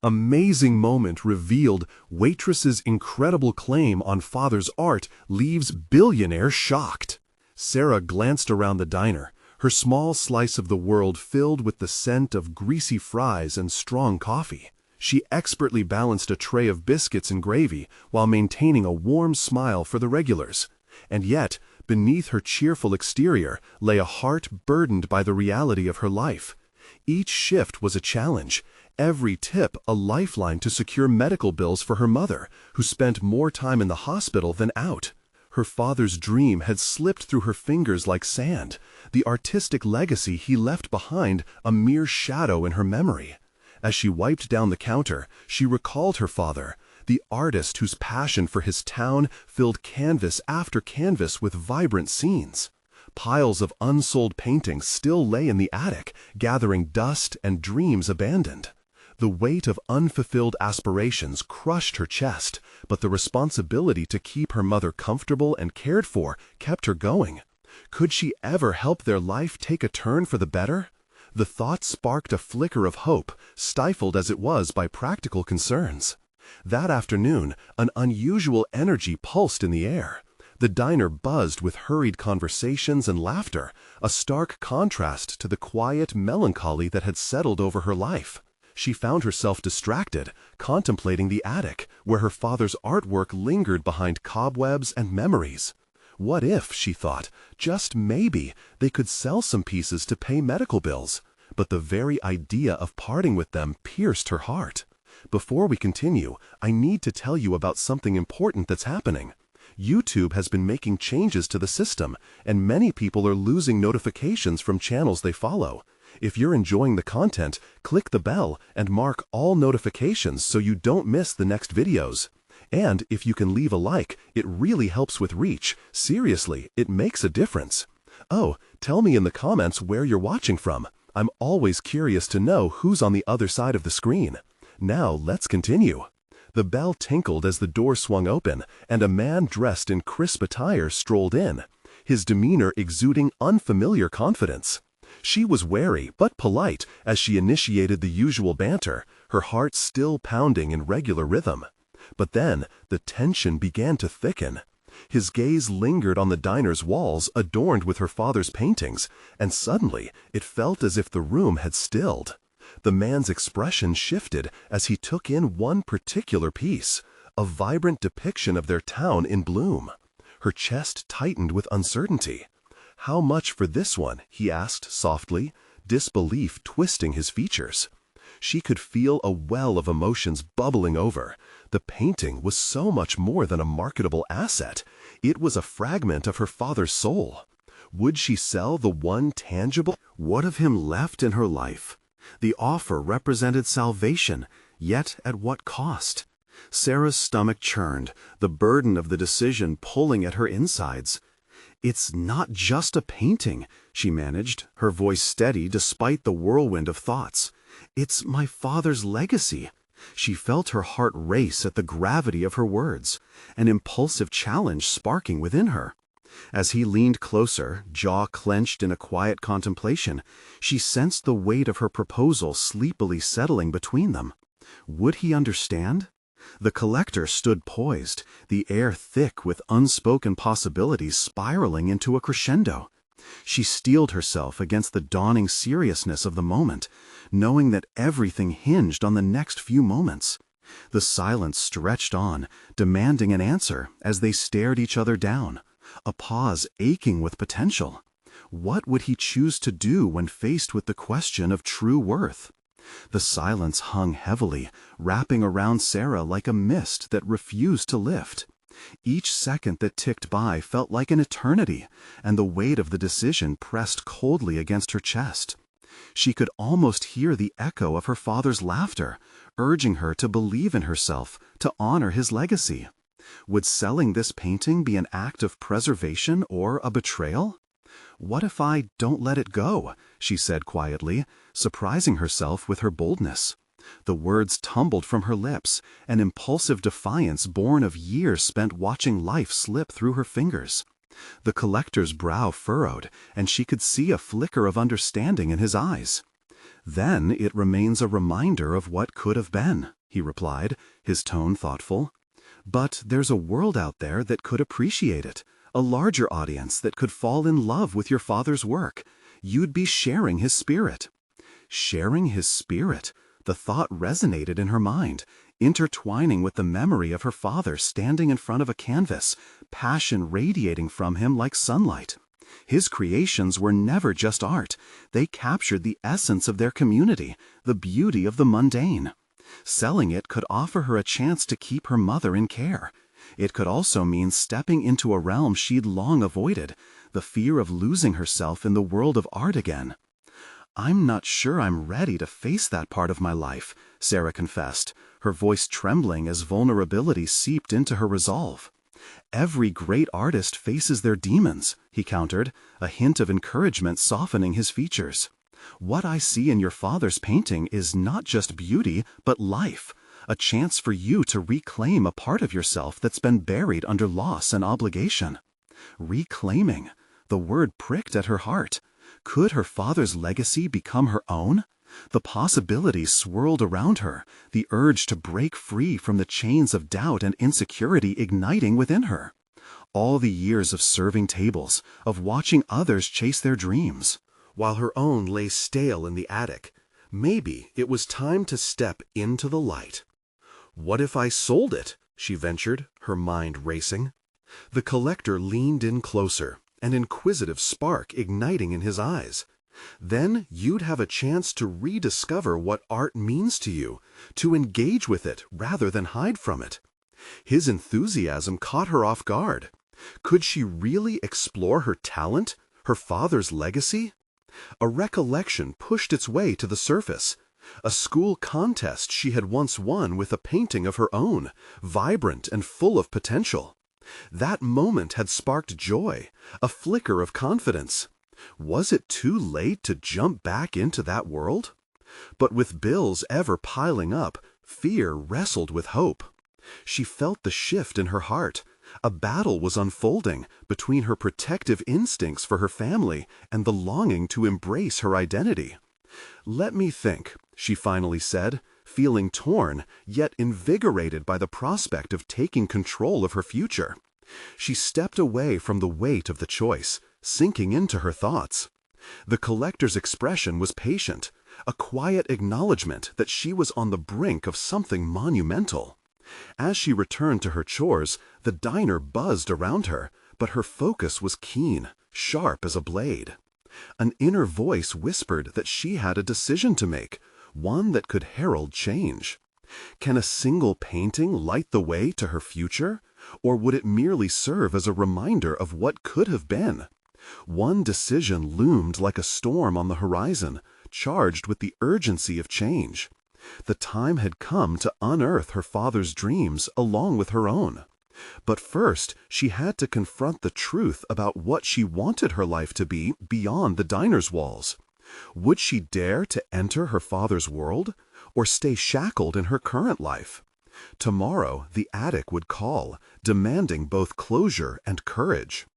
amazing moment revealed Waitress's incredible claim on father's art leaves Billionaire shocked. Sarah glanced around the diner, her small slice of the world filled with the scent of greasy fries and strong coffee. She expertly balanced a tray of biscuits and gravy while maintaining a warm smile for the regulars. And yet, beneath her cheerful exterior lay a heart burdened by the reality of her life. Each shift was a challenge, every tip a lifeline to secure medical bills for her mother, who spent more time in the hospital than out. Her father's dream had slipped through her fingers like sand, the artistic legacy he left behind a mere shadow in her memory. As she wiped down the counter, she recalled her father, the artist whose passion for his town filled canvas after canvas with vibrant scenes. Piles of unsold paintings still lay in the attic, gathering dust and dreams abandoned. The weight of unfulfilled aspirations crushed her chest, but the responsibility to keep her mother comfortable and cared for kept her going. Could she ever help their life take a turn for the better? The thought sparked a flicker of hope, stifled as it was by practical concerns. That afternoon, an unusual energy pulsed in the air. The diner buzzed with hurried conversations and laughter, a stark contrast to the quiet melancholy that had settled over her life. She found herself distracted, contemplating the attic, where her father's artwork lingered behind cobwebs and memories. What if, she thought, just maybe, they could sell some pieces to pay medical bills? But the very idea of parting with them pierced her heart. Before we continue, I need to tell you about something important that's happening. YouTube has been making changes to the system, and many people are losing notifications from channels they follow. If you're enjoying the content, click the bell and mark all notifications so you don't miss the next videos. And if you can leave a like, it really helps with reach. Seriously, it makes a difference. Oh, tell me in the comments where you're watching from. I'm always curious to know who's on the other side of the screen. Now let's continue. The bell tinkled as the door swung open, and a man dressed in crisp attire strolled in, his demeanor exuding unfamiliar confidence. She was wary but polite as she initiated the usual banter, her heart still pounding in regular rhythm. But then, the tension began to thicken. His gaze lingered on the diner's walls adorned with her father's paintings, and suddenly it felt as if the room had stilled. The man's expression shifted as he took in one particular piece, a vibrant depiction of their town in bloom. Her chest tightened with uncertainty. "How much for this one?" he asked softly, disbelief twisting his features. She could feel a well of emotions bubbling over. The painting was so much more than a marketable asset. It was a fragment of her father's soul. Would she sell the one tangible? What of him left in her life? The offer represented salvation, yet at what cost? Sarah's stomach churned, the burden of the decision pulling at her insides. "It's not just a painting," she managed, her voice steady despite the whirlwind of thoughts. "It's my father's legacy." She felt her heart race at the gravity of her words, an impulsive challenge sparking within her. As he leaned closer, jaw clenched in a quiet contemplation, she sensed the weight of her proposal sleepily settling between them. Would he understand? The collector stood poised, the air thick with unspoken possibilities spiraling into a crescendo. She steeled herself against the dawning seriousness of the moment, knowing that everything hinged on the next few moments. The silence stretched on, demanding an answer as they stared each other down, a pause aching with potential. What would he choose to do when faced with the question of true worth? The silence hung heavily, wrapping around Sarah like a mist that refused to lift. Each second that ticked by felt like an eternity, and the weight of the decision pressed coldly against her chest. She could almost hear the echo of her father's laughter, urging her to believe in herself, to honor his legacy. Would selling this painting be an act of preservation or a betrayal? "What if I don't let it go?" she said quietly, surprising herself with her boldness. The words tumbled from her lips, an impulsive defiance born of years spent watching life slip through her fingers. The collector's brow furrowed, and she could see a flicker of understanding in his eyes. "Then it remains a reminder of what could have been," he replied, his tone thoughtful. "But there's a world out there that could appreciate it, a larger audience that could fall in love with your father's work. You'd be sharing his spirit." Sharing his spirit? The thought resonated in her mind, intertwining with the memory of her father standing in front of a canvas, passion radiating from him like sunlight. His creations were never just art. They captured the essence of their community, the beauty of the mundane. Selling it could offer her a chance to keep her mother in care. It could also mean stepping into a realm she'd long avoided, the fear of losing herself in the world of art again. "I'm not sure I'm ready to face that part of my life," Sarah confessed, her voice trembling as vulnerability seeped into her resolve. "Every great artist faces their demons," he countered, a hint of encouragement softening his features. "What I see in your father's painting is not just beauty, but life, a chance for you to reclaim a part of yourself that's been buried under loss and obligation." Reclaiming. The word pricked at her heart. Could her father's legacy become her own? The possibilities swirled around her, the urge to break free from the chains of doubt and insecurity igniting within her. All the years of serving tables, of watching others chase their dreams, while her own lay stale in the attic. Maybe it was time to step into the light. "What if I sold it?" she ventured, her mind racing. The collector leaned in closer, an inquisitive spark igniting in his eyes. "Then you'd have a chance to rediscover what art means to you, to engage with it rather than hide from it." His enthusiasm caught her off guard. Could she really explore her talent, her father's legacy? A recollection pushed its way to the surface. A school contest she had once won with a painting of her own, vibrant and full of potential. That moment had sparked joy, a flicker of confidence. Was it too late to jump back into that world? But with bills ever piling up, fear wrestled with hope. She felt the shift in her heart. A battle was unfolding between her protective instincts for her family and the longing to embrace her identity. "Let me think," she finally said, feeling torn, yet invigorated by the prospect of taking control of her future. She stepped away from the weight of the choice, sinking into her thoughts. The collector's expression was patient, a quiet acknowledgement that she was on the brink of something monumental. As she returned to her chores, the diner buzzed around her, but her focus was keen, sharp as a blade. An inner voice whispered that she had a decision to make, one that could herald change. Can a single painting light the way to her future, or would it merely serve as a reminder of what could have been? One decision loomed like a storm on the horizon, charged with the urgency of change. The time had come to unearth her father's dreams along with her own. But first, she had to confront the truth about what she wanted her life to be beyond the diner's walls. Would she dare to enter her father's world, or stay shackled in her current life? Tomorrow, the attic would call, demanding both closure and courage.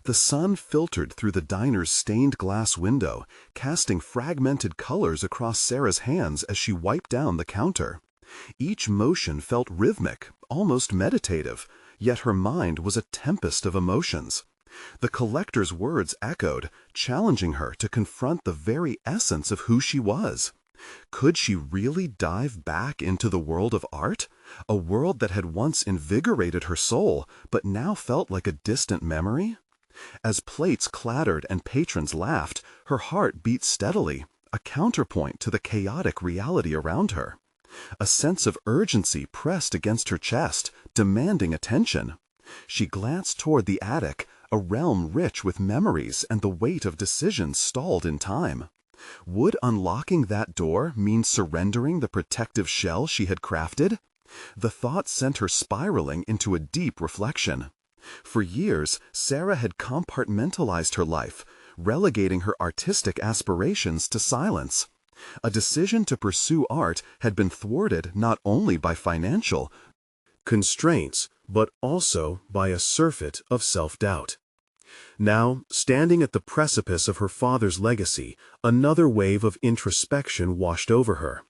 The sun filtered through the diner's stained glass window, casting fragmented colors across Sarah's hands as she wiped down the counter. Each motion felt rhythmic, almost meditative, yet her mind was a tempest of emotions. The collector's words echoed, challenging her to confront the very essence of who she was. Could she really dive back into the world of art? A world that had once invigorated her soul, but now felt like a distant memory? As plates clattered and patrons laughed, her heart beat steadily, a counterpoint to the chaotic reality around her. A sense of urgency pressed against her chest, demanding attention. She glanced toward the attic, a realm rich with memories and the weight of decisions stalled in time. Would unlocking that door mean surrendering the protective shell she had crafted? The thought sent her spiraling into a deep reflection. For years, Sarah had compartmentalized her life, relegating her artistic aspirations to silence. A decision to pursue art had been thwarted not only by financial constraints, but also by a surfeit of self-doubt. Now, standing at the precipice of her father's legacy, another wave of introspection washed over her.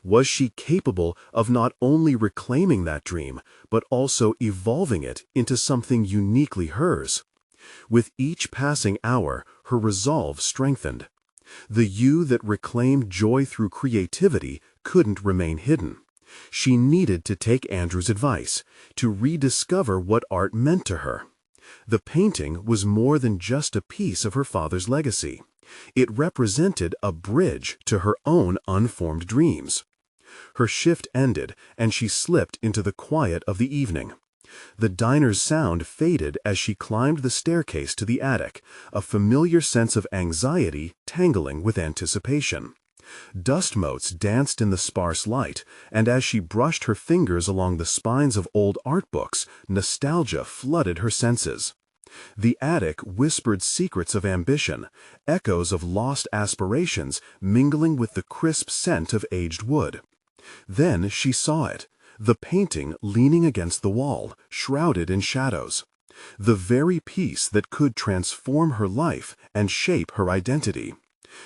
Was she capable of not only reclaiming that dream, but also evolving it into something uniquely hers? With each passing hour, her resolve strengthened. The you that reclaimed joy through creativity couldn't remain hidden. She needed to take Andrew's advice, to rediscover what art meant to her. The painting was more than just a piece of her father's legacy. It represented a bridge to her own unformed dreams. Her shift ended, and she slipped into the quiet of the evening. The diner's sound faded as she climbed the staircase to the attic, a familiar sense of anxiety tangling with anticipation. Dust motes danced in the sparse light, and as she brushed her fingers along the spines of old art books, nostalgia flooded her senses. The attic whispered secrets of ambition, echoes of lost aspirations mingling with the crisp scent of aged wood. Then she saw it, the painting leaning against the wall, shrouded in shadows. The very piece that could transform her life and shape her identity.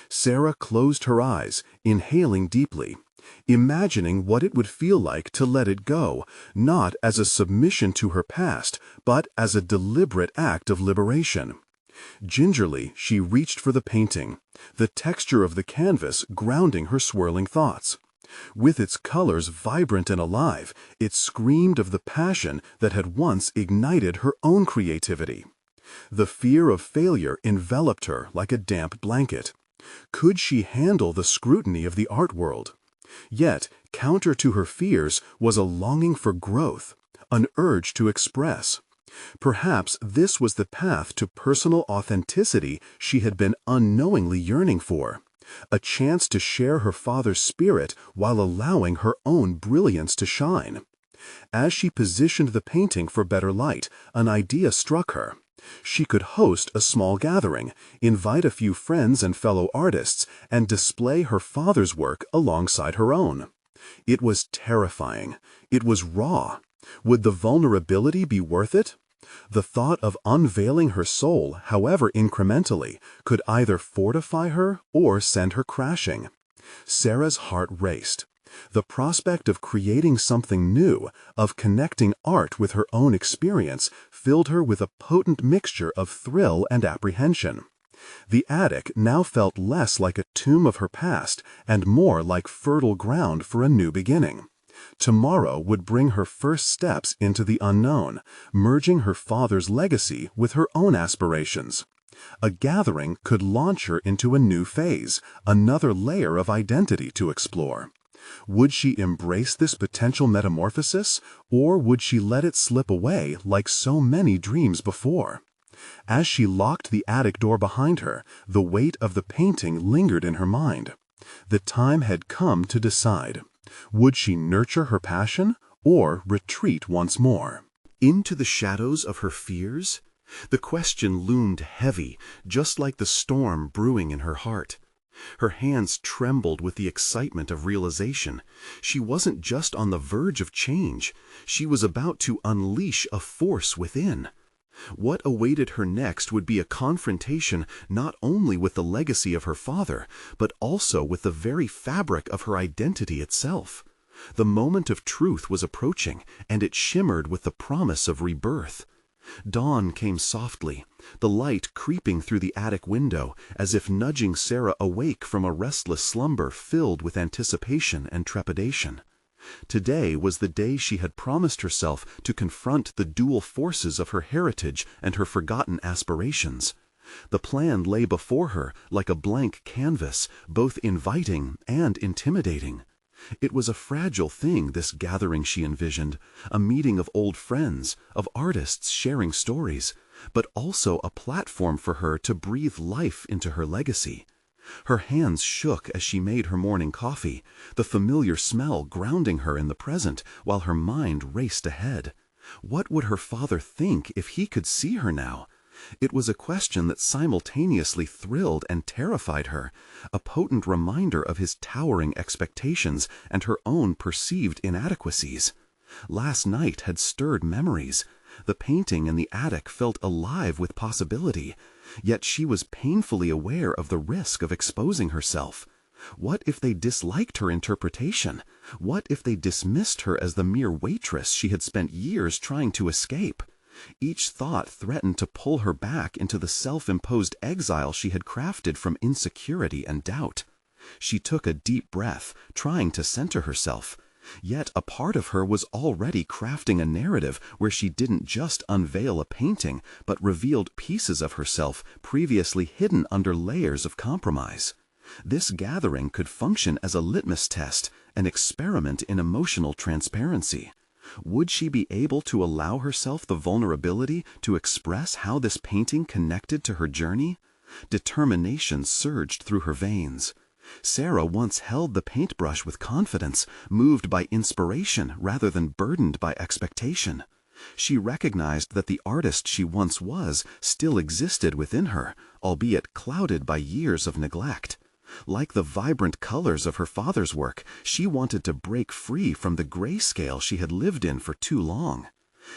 Sarah closed her eyes, inhaling deeply, imagining what it would feel like to let it go, not as a submission to her past, but as a deliberate act of liberation. Gingerly, she reached for the painting, the texture of the canvas grounding her swirling thoughts. With its colors vibrant and alive, it screamed of the passion that had once ignited her own creativity. The fear of failure enveloped her like a damp blanket. Could she handle the scrutiny of the art world? Yet, counter to her fears was a longing for growth, an urge to express. Perhaps this was the path to personal authenticity she had been unknowingly yearning for. A chance to share her father's spirit while allowing her own brilliance to shine. As she positioned the painting for better light, an idea struck her. She could host a small gathering, invite a few friends and fellow artists, and display her father's work alongside her own. It was terrifying. It was raw. Would the vulnerability be worth it? The thought of unveiling her soul, however incrementally, could either fortify her or send her crashing. Sarah's heart raced. The prospect of creating something new, of connecting art with her own experience, filled her with a potent mixture of thrill and apprehension. The attic now felt less like a tomb of her past and more like fertile ground for a new beginning. Tomorrow would bring her first steps into the unknown, merging her father's legacy with her own aspirations. A gathering could launch her into a new phase, another layer of identity to explore. Would she embrace this potential metamorphosis, or would she let it slip away like so many dreams before? As she locked the attic door behind her, the weight of the painting lingered in her mind. The time had come to decide. Would she nurture her passion, or retreat once more? Into the shadows of her fears? The question loomed heavy, just like the storm brewing in her heart. Her hands trembled with the excitement of realization. She wasn't just on the verge of change. She was about to unleash a force within. What awaited her next would be a confrontation not only with the legacy of her father, but also with the very fabric of her identity itself. The moment of truth was approaching, and it shimmered with the promise of rebirth. Dawn came softly, the light creeping through the attic window, as if nudging Sarah awake from a restless slumber filled with anticipation and trepidation. Today was the day she had promised herself to confront the dual forces of her heritage and her forgotten aspirations. The plan lay before her like a blank canvas, both inviting and intimidating. It was a fragile thing, this gathering she envisioned, a meeting of old friends, of artists sharing stories, but also a platform for her to breathe life into her legacy. Her hands shook as she made her morning coffee, the familiar smell grounding her in the present while her mind raced ahead. What would her father think if he could see her now? It was a question that simultaneously thrilled and terrified her, a potent reminder of his towering expectations and her own perceived inadequacies. Last night had stirred memories. The painting in the attic felt alive with possibility, yet she was painfully aware of the risk of exposing herself. What if they disliked her interpretation? What if they dismissed her as the mere waitress she had spent years trying to escape? Each thought threatened to pull her back into the self-imposed exile she had crafted from insecurity and doubt. She took a deep breath, trying to center herself. Yet a part of her was already crafting a narrative where she didn't just unveil a painting, but revealed pieces of herself previously hidden under layers of compromise. This gathering could function as a litmus test, an experiment in emotional transparency. Would she be able to allow herself the vulnerability to express how this painting connected to her journey? Determination surged through her veins. Sarah once held the paintbrush with confidence, moved by inspiration rather than burdened by expectation. She recognized that the artist she once was still existed within her, albeit clouded by years of neglect. Like the vibrant colors of her father's work, she wanted to break free from the grayscale she had lived in for too long.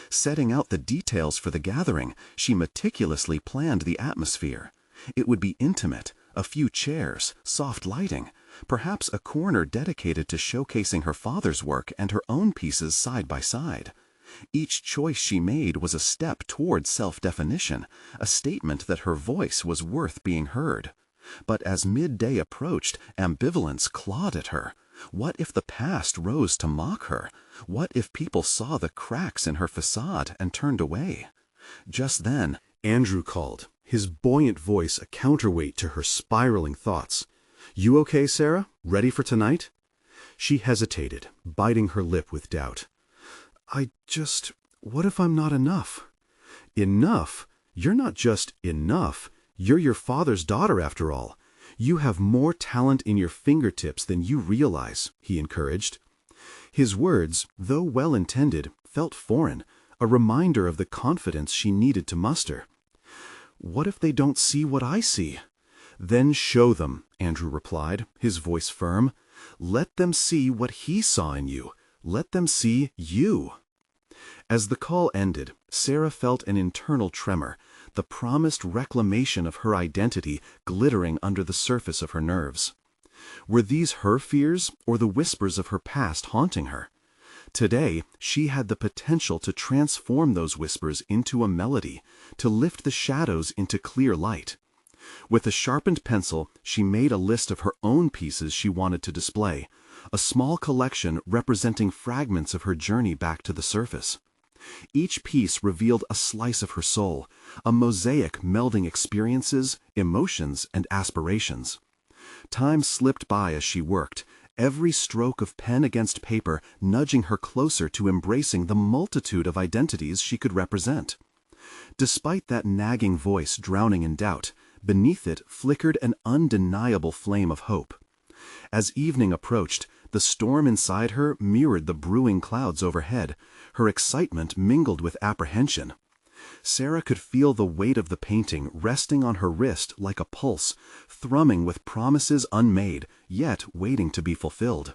Setting out the details for the gathering, she meticulously planned the atmosphere. It would be intimate, a few chairs, soft lighting, perhaps a corner dedicated to showcasing her father's work and her own pieces side by side. Each choice she made was a step toward self-definition, a statement that her voice was worth being heard. But as midday approached, ambivalence clawed at her. What if the past rose to mock her? What if people saw the cracks in her facade and turned away? Just then, Andrew called, his buoyant voice a counterweight to her spiraling thoughts. "You okay, Sarah? Ready for tonight?" She hesitated, biting her lip with doubt. What if I'm not enough?" "Enough? You're not just enough. You're your father's daughter, after all. You have more talent in your fingertips than you realize," he encouraged. His words, though well-intended, felt foreign, a reminder of the confidence she needed to muster. "What if they don't see what I see?" "Then show them," Andrew replied, his voice firm. "Let them see what he saw in you. Let them see you." As the call ended, Sarah felt an internal tremor, the promised reclamation of her identity glittering under the surface of her nerves. Were these her fears or the whispers of her past haunting her? Today, she had the potential to transform those whispers into a melody, to lift the shadows into clear light. With a sharpened pencil, she made a list of her own pieces she wanted to display, a small collection representing fragments of her journey back to the surface. Each piece revealed a slice of her soul, a mosaic melding experiences, emotions, and aspirations. Time slipped by as she worked, every stroke of pen against paper nudging her closer to embracing the multitude of identities she could represent. Despite that nagging voice drowning in doubt, beneath it flickered an undeniable flame of hope. As evening approached, the storm inside her mirrored the brewing clouds overhead, her excitement mingled with apprehension. Sarah could feel the weight of the painting resting on her wrist like a pulse, thrumming with promises unmade, yet waiting to be fulfilled.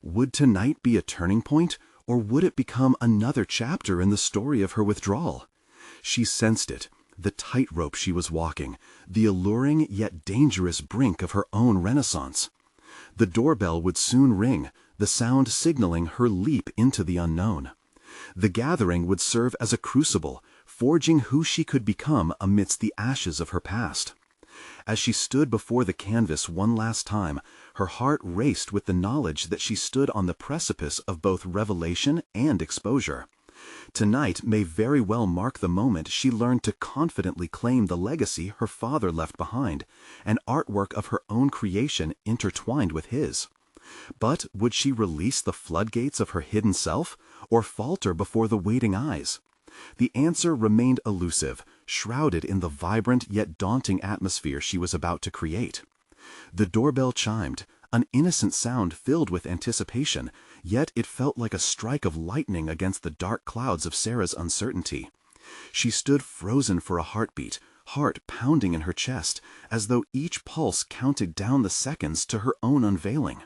Would tonight be a turning point, or would it become another chapter in the story of her withdrawal? She sensed it, the tightrope she was walking, the alluring yet dangerous brink of her own renaissance. The doorbell would soon ring, the sound signaling her leap into the unknown. The gathering would serve as a crucible, forging who she could become amidst the ashes of her past. As she stood before the canvas one last time, her heart raced with the knowledge that she stood on the precipice of both revelation and exposure. Tonight may very well mark the moment she learned to confidently claim the legacy her father left behind, an artwork of her own creation intertwined with his. But would she release the floodgates of her hidden self, or falter before the waiting eyes? The answer remained elusive, shrouded in the vibrant yet daunting atmosphere she was about to create. The doorbell chimed, an innocent sound filled with anticipation, yet it felt like a strike of lightning against the dark clouds of Sarah's uncertainty. She stood frozen for a heartbeat, heart pounding in her chest, as though each pulse counted down the seconds to her own unveiling.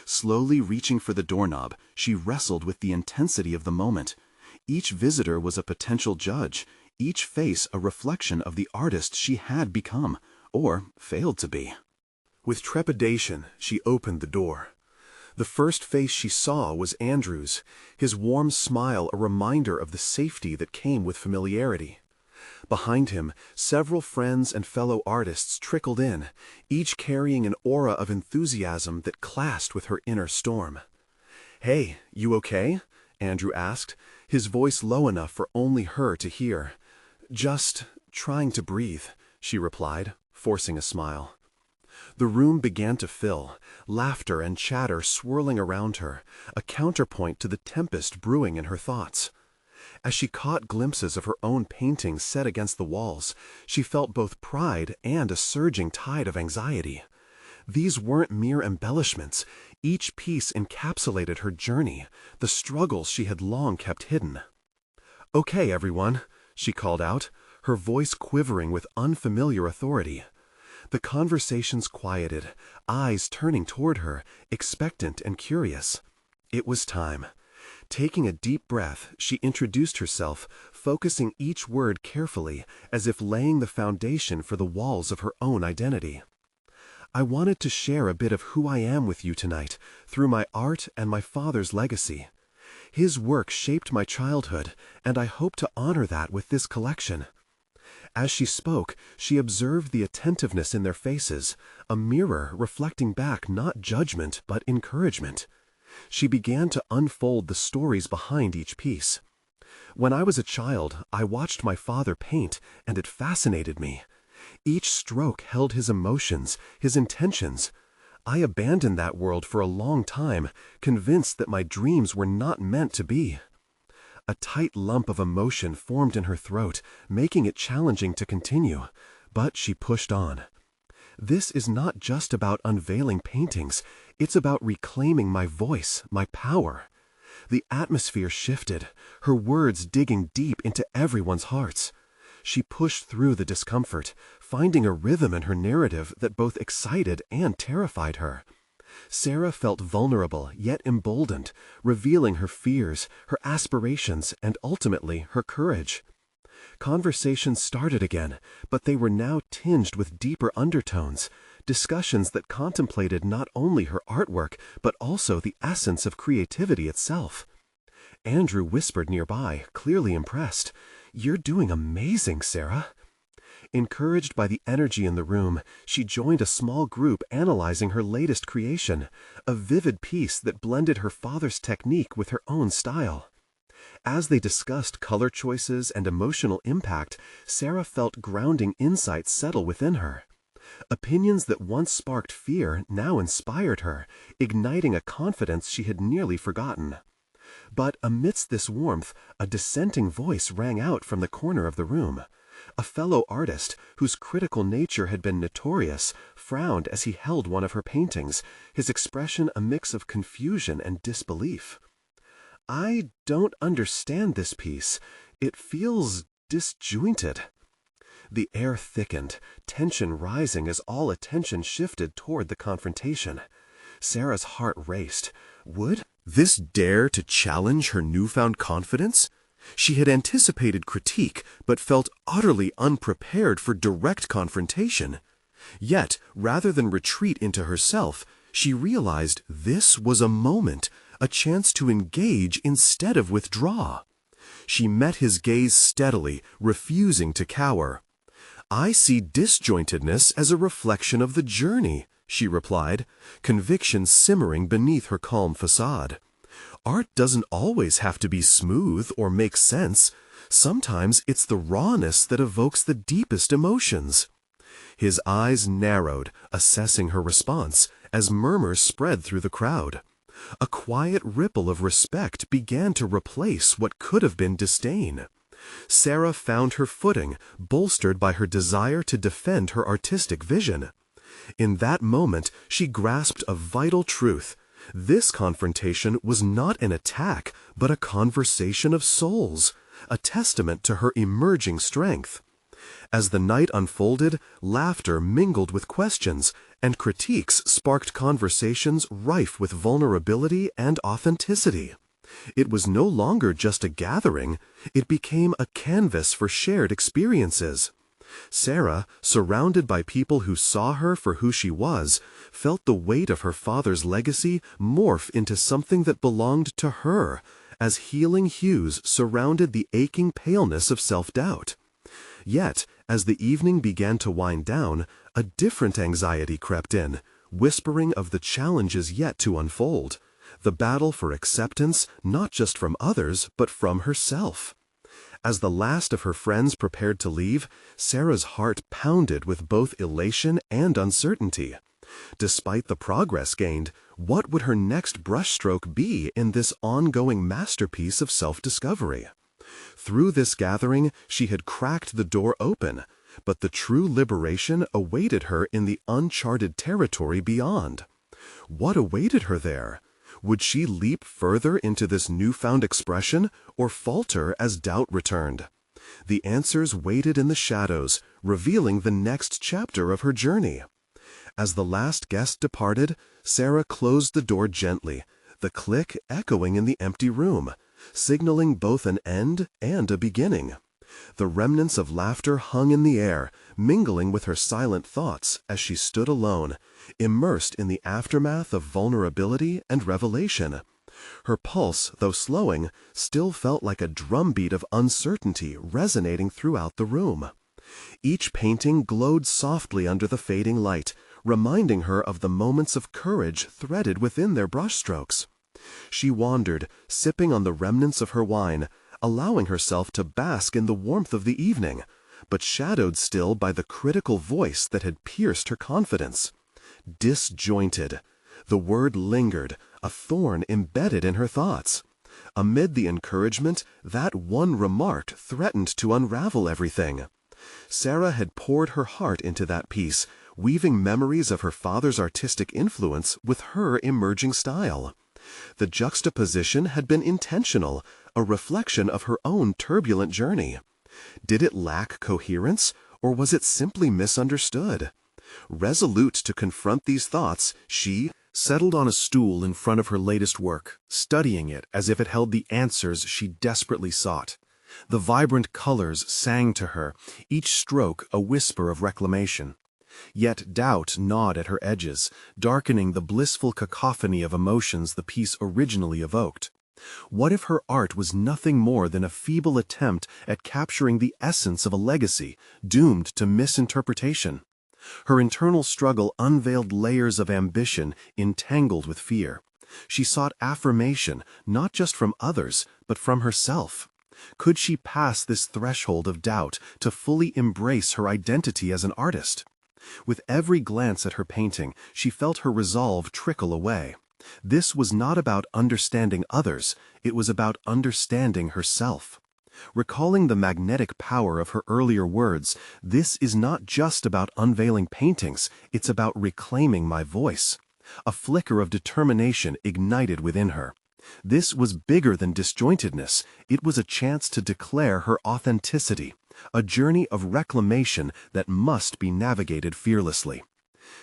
Slowly reaching for the doorknob, she wrestled with the intensity of the moment. Each visitor was a potential judge, each face a reflection of the artist she had become, or failed to be. With trepidation, she opened the door. The first face she saw was Andrew's, his warm smile a reminder of the safety that came with familiarity. Behind him, several friends and fellow artists trickled in, each carrying an aura of enthusiasm that clashed with her inner storm. "Hey, you okay?" Andrew asked, his voice low enough for only her to hear. "Just trying to breathe," she replied, forcing a smile. The room began to fill, laughter and chatter swirling around her, a counterpoint to the tempest brewing in her thoughts. As she caught glimpses of her own paintings set against the walls, she felt both pride and a surging tide of anxiety. These weren't mere embellishments. Each piece encapsulated her journey, the struggles she had long kept hidden. "Okay, everyone," she called out, her voice quivering with unfamiliar authority. The conversations quieted, eyes turning toward her, expectant and curious. It was time. Taking a deep breath, she introduced herself, focusing each word carefully, as if laying the foundation for the walls of her own identity. "I wanted to share a bit of who I am with you tonight, through my art and my father's legacy. His work shaped my childhood, and I hope to honor that with this collection." As she spoke, she observed the attentiveness in their faces, a mirror reflecting back not judgment but encouragement. She began to unfold the stories behind each piece. "When I was a child, I watched my father paint, and it fascinated me. Each stroke held his emotions, his intentions. I abandoned that world for a long time, convinced that my dreams were not meant to be." A tight lump of emotion formed in her throat, making it challenging to continue, but she pushed on. "This is not just about unveiling paintings, it's about reclaiming my voice, my power." The atmosphere shifted, her words digging deep into everyone's hearts. She pushed through the discomfort, finding a rhythm in her narrative that both excited and terrified her. Sarah felt vulnerable yet emboldened, revealing her fears, her aspirations, and ultimately her courage. Conversations started again, but they were now tinged with deeper undertones, discussions that contemplated not only her artwork but also the essence of creativity itself. Andrew whispered nearby, clearly impressed, "You're doing amazing, Sarah." Encouraged by the energy in the room, she joined a small group analyzing her latest creation, a vivid piece that blended her father's technique with her own style. As they discussed color choices and emotional impact, Sarah felt grounding insights settle within her. Opinions that once sparked fear now inspired her, igniting a confidence she had nearly forgotten. But amidst this warmth, a dissenting voice rang out from the corner of the room. A fellow artist, whose critical nature had been notorious, frowned as he held one of her paintings, his expression a mix of confusion and disbelief. "I don't understand this piece. It feels disjointed." The air thickened, tension rising as all attention shifted toward the confrontation. Sarah's heart raced. Would this dare to challenge her newfound confidence? She had anticipated critique, but felt utterly unprepared for direct confrontation. Yet, rather than retreat into herself, she realized this was a moment, a chance to engage instead of withdraw. She met his gaze steadily, refusing to cower. "I see disjointedness as a reflection of the journey," she replied, conviction simmering beneath her calm facade. "Art doesn't always have to be smooth or make sense. Sometimes it's the rawness that evokes the deepest emotions." His eyes narrowed, assessing her response, as murmurs spread through the crowd. A quiet ripple of respect began to replace what could have been disdain. Sarah found her footing, bolstered by her desire to defend her artistic vision. In that moment, she grasped a vital truth. This confrontation was not an attack, but a conversation of souls, a testament to her emerging strength. As the night unfolded, laughter mingled with questions, and critiques sparked conversations rife with vulnerability and authenticity. It was no longer just a gathering, it became a canvas for shared experiences. Sarah, surrounded by people who saw her for who she was, felt the weight of her father's legacy morph into something that belonged to her, as healing hues surrounded the aching paleness of self-doubt. Yet, as the evening began to wind down, a different anxiety crept in, whispering of the challenges yet to unfold, the battle for acceptance not just from others but from herself. As the last of her friends prepared to leave, Sarah's heart pounded with both elation and uncertainty. Despite the progress gained, what would her next brushstroke be in this ongoing masterpiece of self-discovery? Through this gathering, she had cracked the door open, but the true liberation awaited her in the uncharted territory beyond. What awaited her there? Would she leap further into this newfound expression, or falter as doubt returned? The answers waited in the shadows, revealing the next chapter of her journey. As the last guest departed, Sarah closed the door gently, the click echoing in the empty room, signaling both an end and a beginning. The remnants of laughter hung in the air, mingling with her silent thoughts as she stood alone, immersed in the aftermath of vulnerability and revelation. Her pulse, though slowing, still felt like a drumbeat of uncertainty resonating throughout the room. Each painting glowed softly under the fading light, reminding her of the moments of courage threaded within their brushstrokes. She wandered, sipping on the remnants of her wine, allowing herself to bask in the warmth of the evening, but shadowed still by the critical voice that had pierced her confidence. Disjointed. The word lingered, a thorn embedded in her thoughts. Amid the encouragement, that one remark threatened to unravel everything. Sarah had poured her heart into that piece, weaving memories of her father's artistic influence with her emerging style. The juxtaposition had been intentional, a reflection of her own turbulent journey. Did it lack coherence, or was it simply misunderstood? Resolute to confront these thoughts, she settled on a stool in front of her latest work, studying it as if it held the answers she desperately sought. The vibrant colors sang to her, each stroke a whisper of reclamation. Yet doubt gnawed at her edges, darkening the blissful cacophony of emotions the piece originally evoked. What if her art was nothing more than a feeble attempt at capturing the essence of a legacy, doomed to misinterpretation? Her internal struggle unveiled layers of ambition entangled with fear. She sought affirmation, not just from others, but from herself. Could she pass this threshold of doubt to fully embrace her identity as an artist? With every glance at her painting, she felt her resolve trickle away. This was not about understanding others, it was about understanding herself. Recalling the magnetic power of her earlier words, this is not just about unveiling paintings, it's about reclaiming my voice. A flicker of determination ignited within her. This was bigger than disjointedness, it was a chance to declare her authenticity, a journey of reclamation that must be navigated fearlessly.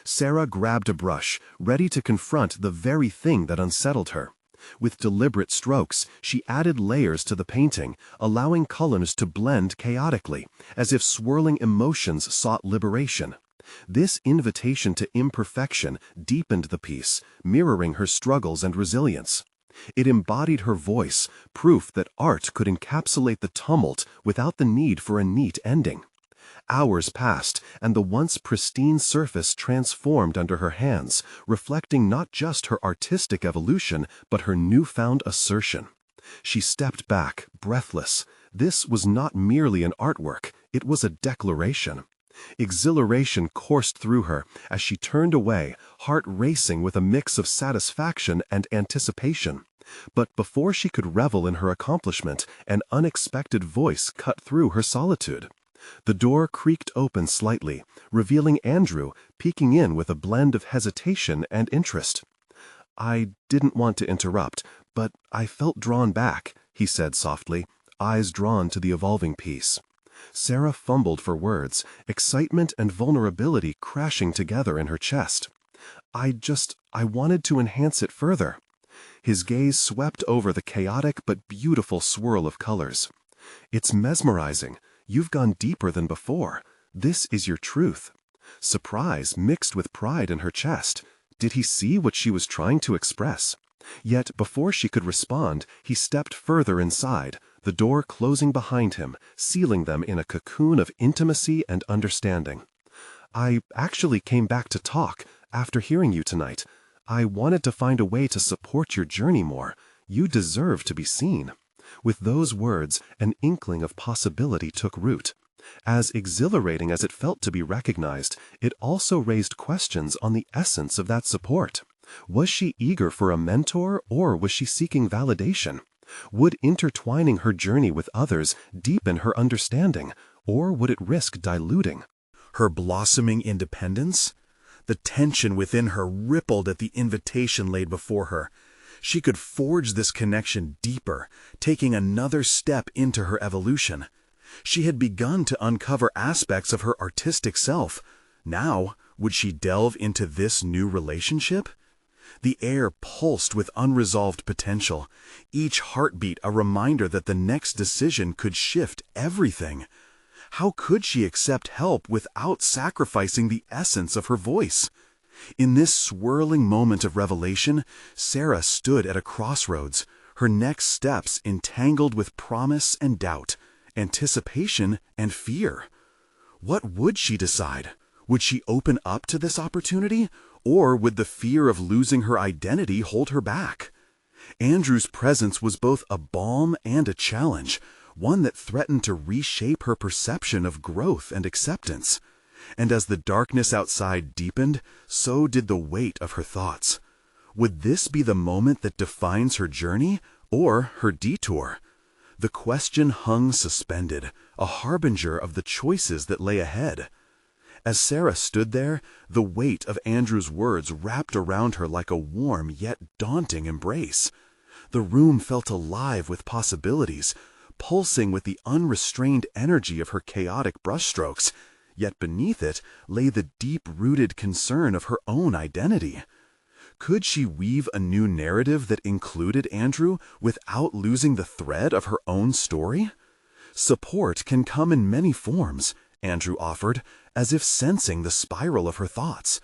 Sarah grabbed a brush, ready to confront the very thing that unsettled her. With deliberate strokes, she added layers to the painting, allowing colors to blend chaotically, as if swirling emotions sought liberation. This invitation to imperfection deepened the piece, mirroring her struggles and resilience. It embodied her voice, proof that art could encapsulate the tumult without the need for a neat ending. Hours passed, and the once pristine surface transformed under her hands, reflecting not just her artistic evolution, but her newfound assertion. She stepped back, breathless. This was not merely an artwork, it was a declaration. Exhilaration coursed through her as she turned away, heart racing with a mix of satisfaction and anticipation. But before she could revel in her accomplishment, an unexpected voice cut through her solitude. The door creaked open slightly, revealing Andrew, peeking in with a blend of hesitation and interest. "I didn't want to interrupt, but I felt drawn back," he said softly, eyes drawn to the evolving piece. Sarah fumbled for words, excitement and vulnerability crashing together in her chest. I wanted to enhance it further." His gaze swept over the chaotic but beautiful swirl of colors. "It's mesmerizing. You've gone deeper than before. This is your truth." Surprise mixed with pride in her chest. Did he see what she was trying to express? Yet before she could respond, he stepped further inside, the door closing behind him, sealing them in a cocoon of intimacy and understanding. "I actually came back to talk after hearing you tonight. I wanted to find a way to support your journey more. You deserve to be seen." With those words, an inkling of possibility took root. As exhilarating as it felt to be recognized, it also raised questions on the essence of that support. Was she eager for a mentor, or was she seeking validation? Would intertwining her journey with others deepen her understanding, or would it risk diluting her blossoming independence? The tension within her rippled at the invitation laid before her. She could forge this connection deeper, taking another step into her evolution. She had begun to uncover aspects of her artistic self. Now, would she delve into this new relationship? The air pulsed with unresolved potential, each heartbeat a reminder that the next decision could shift everything. How could she accept help without sacrificing the essence of her voice? In this swirling moment of revelation, Sarah stood at a crossroads, her next steps entangled with promise and doubt, anticipation and fear. What would she decide? Would she open up to this opportunity, or would the fear of losing her identity hold her back? Andrew's presence was both a balm and a challenge, one that threatened to reshape her perception of growth and acceptance. And as the darkness outside deepened, so did the weight of her thoughts. Would this be the moment that defines her journey, or her detour? The question hung suspended, a harbinger of the choices that lay ahead. As Sarah stood there, the weight of Andrew's words wrapped around her like a warm yet daunting embrace. The room felt alive with possibilities, pulsing with the unrestrained energy of her chaotic brushstrokes, yet beneath it lay the deep-rooted concern of her own identity. Could she weave a new narrative that included Andrew without losing the thread of her own story? Support can come in many forms, Andrew offered, as if sensing the spiral of her thoughts.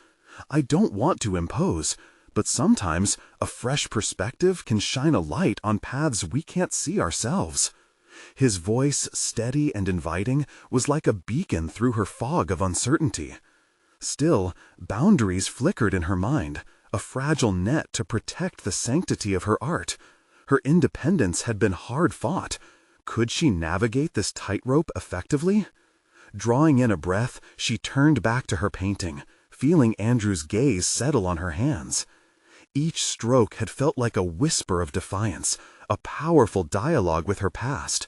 "I don't want to impose, but sometimes a fresh perspective can shine a light on paths we can't see ourselves." His voice, steady and inviting, was like a beacon through her fog of uncertainty. Still, boundaries flickered in her mind, a fragile net to protect the sanctity of her art. Her independence had been hard-fought. Could she navigate this tightrope effectively? Drawing in a breath, she turned back to her painting, feeling Andrew's gaze settle on her hands. Each stroke had felt like a whisper of defiance, a powerful dialogue with her past.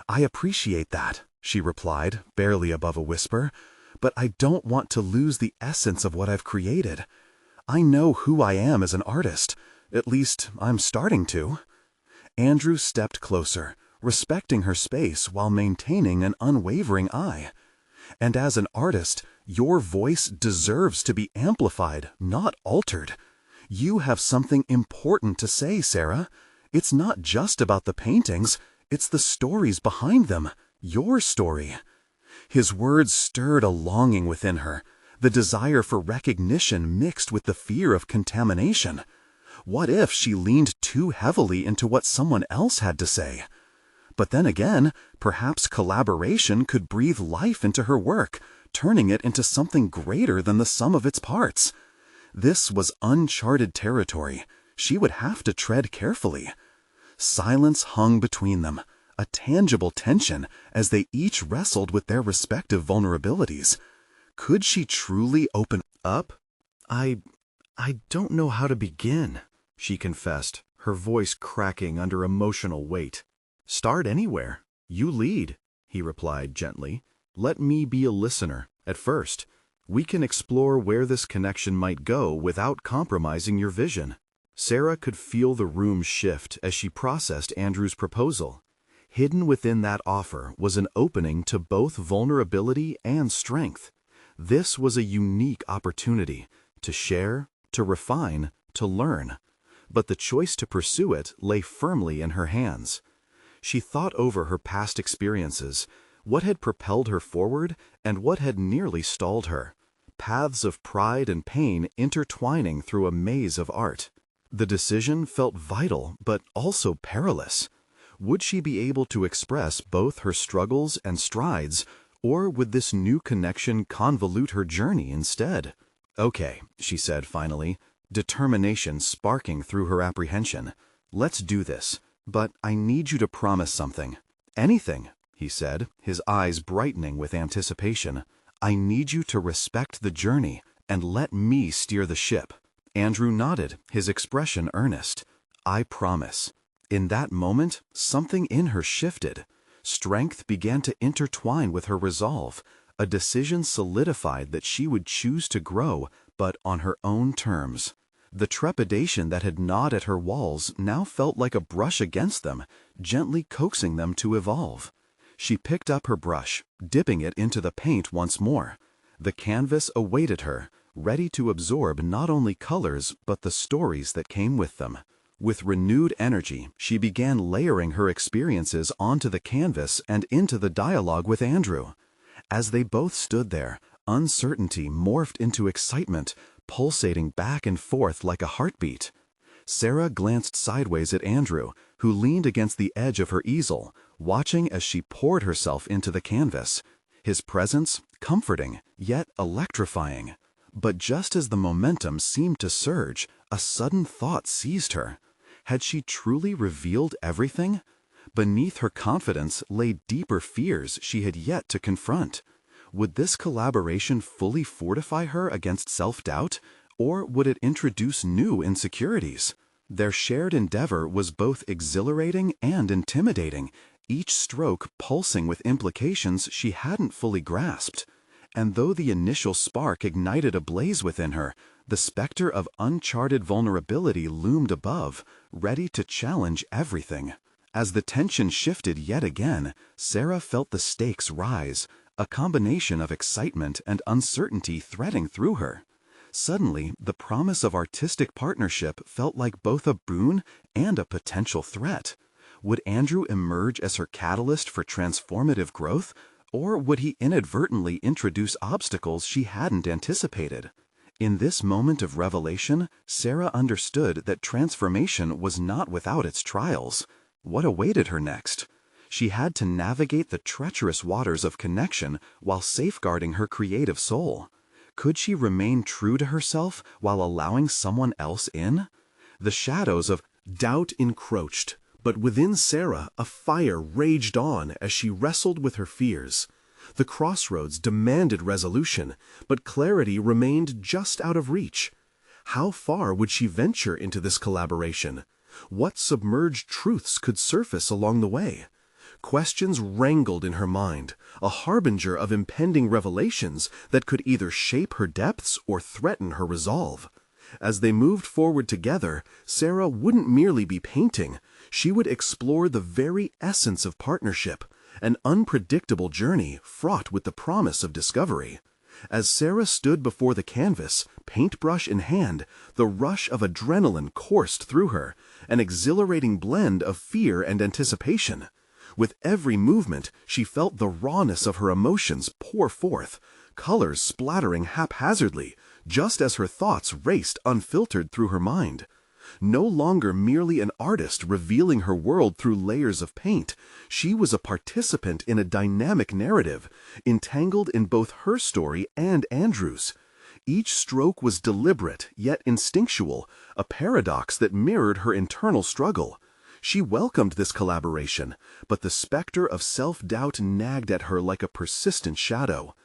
"I appreciate that," she replied, barely above a whisper, "but I don't want to lose the essence of what I've created. I know who I am as an artist. At least, I'm starting to." Andrew stepped closer, respecting her space while maintaining an unwavering eye. "And as an artist, your voice deserves to be amplified, not altered. You have something important to say, Sarah. It's not just about the paintings, it's the stories behind them, your story." His words stirred a longing within her, the desire for recognition mixed with the fear of contamination. What if she leaned too heavily into what someone else had to say? But then again, perhaps collaboration could breathe life into her work, turning it into something greater than the sum of its parts. This was uncharted territory. She would have to tread carefully. Silence hung between them, a tangible tension as they each wrestled with their respective vulnerabilities. Could she truly open up? I don't know how to begin," she confessed, her voice cracking under emotional weight. "Start anywhere. You lead," he replied gently. "Let me be a listener, at first. We can explore where this connection might go without compromising your vision." Sarah could feel the room shift as she processed Andrew's proposal. Hidden within that offer was an opening to both vulnerability and strength. This was a unique opportunity to share, to refine, to learn. but the choice to pursue it lay firmly in her hands. She thought over her past experiences, what had propelled her forward and what had nearly stalled her. Paths of pride and pain intertwining through a maze of art. The decision felt vital but also perilous. Would she be able to express both her struggles and strides, or would this new connection convolute her journey instead? "Okay," she said finally, determination sparking through her apprehension. "Let's do this, but I need you to promise something." "Anything," he said, his eyes brightening with anticipation. "I need you to respect the journey and let me steer the ship." Andrew nodded, his expression earnest. "I promise." In that moment, something in her shifted. Strength began to intertwine with her resolve. A decision solidified that she would choose to grow, but on her own terms. The trepidation that had gnawed at her walls now felt like a brush against them, gently coaxing them to evolve. She picked up her brush, dipping it into the paint once more. The canvas awaited her, ready to absorb not only colors but the stories that came with them. With renewed energy, she began layering her experiences onto the canvas and into the dialogue with Andrew. As they both stood there, uncertainty morphed into excitement, pulsating back and forth like a heartbeat. Sarah glanced sideways at Andrew, who leaned against the edge of her easel, watching as she poured herself into the canvas. His presence, comforting, yet electrifying. But just as the momentum seemed to surge, a sudden thought seized her. Had she truly revealed everything? Beneath her confidence lay deeper fears she had yet to confront. Would this collaboration fully fortify her against self-doubt, or would it introduce new insecurities? Their shared endeavor was both exhilarating and intimidating, each stroke pulsing with implications she hadn't fully grasped. And though the initial spark ignited a blaze within her, the specter of uncharted vulnerability loomed above, ready to challenge everything. As the tension shifted yet again, Sarah felt the stakes rise, a combination of excitement and uncertainty threading through her. Suddenly, the promise of artistic partnership felt like both a boon and a potential threat. Would Andrew emerge as her catalyst for transformative growth, or would he inadvertently introduce obstacles she hadn't anticipated? In this moment of revelation, Sarah understood that transformation was not without its trials. What awaited her next? She had to navigate the treacherous waters of connection while safeguarding her creative soul. Could she remain true to herself while allowing someone else in? The shadows of Doubt encroached, but within Sarah a fire raged on as she wrestled with her fears. The crossroads demanded resolution, but clarity remained just out of reach. How far would she venture into this collaboration? What submerged truths could surface along the way? Questions wrangled in her mind, a harbinger of impending revelations that could either shape her depths or threaten her resolve. As they moved forward together, Sarah wouldn't merely be painting, she would explore the very essence of partnership, an unpredictable journey fraught with the promise of discovery. As Sarah stood before the canvas, paintbrush in hand, the rush of adrenaline coursed through her, an exhilarating blend of fear and anticipation. With every movement, she felt the rawness of her emotions pour forth, colors splattering haphazardly, just as her thoughts raced unfiltered through her mind. No longer merely an artist revealing her world through layers of paint, she was a participant in a dynamic narrative, entangled in both her story and Andrew's. Each stroke was deliberate yet instinctual, a paradox that mirrored her internal struggle. She welcomed this collaboration, but the specter of self-doubt nagged at her like a persistent shadow.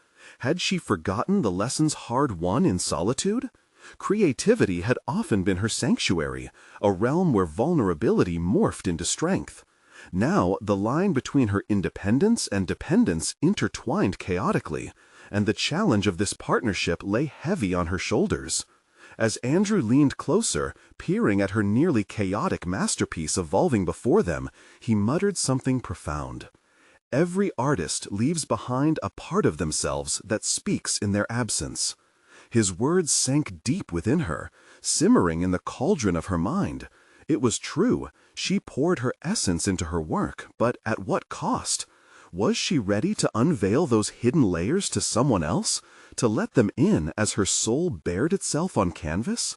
Had she forgotten the lessons hard-won in solitude? Creativity had often been her sanctuary, a realm where vulnerability morphed into strength. Now, the line between her independence and dependence intertwined chaotically, and the challenge of this partnership lay heavy on her shoulders. As Andrew leaned closer, peering at her nearly chaotic masterpiece evolving before them, he muttered something profound. Every artist leaves behind a part of themselves that speaks in their absence. His words sank deep within her, simmering in the cauldron of her mind, It was true. She poured her essence into her work, but at what cost? Was she ready to unveil those hidden layers to someone else, to let them in as her soul bared itself on canvas?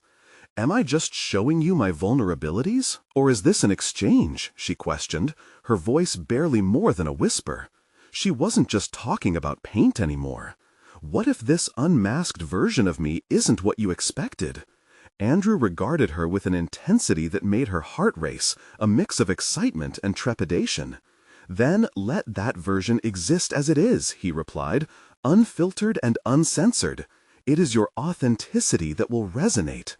"Am I just showing you my vulnerabilities, or is this an exchange?" she questioned, her voice barely more than a whisper. She wasn't just talking about paint anymore. What if this unmasked version of me isn't what you expected? Andrew regarded her with an intensity that made her heart race, a mix of excitement and trepidation. "Then let that version exist as it is," he replied, "unfiltered and uncensored. It is your authenticity that will resonate."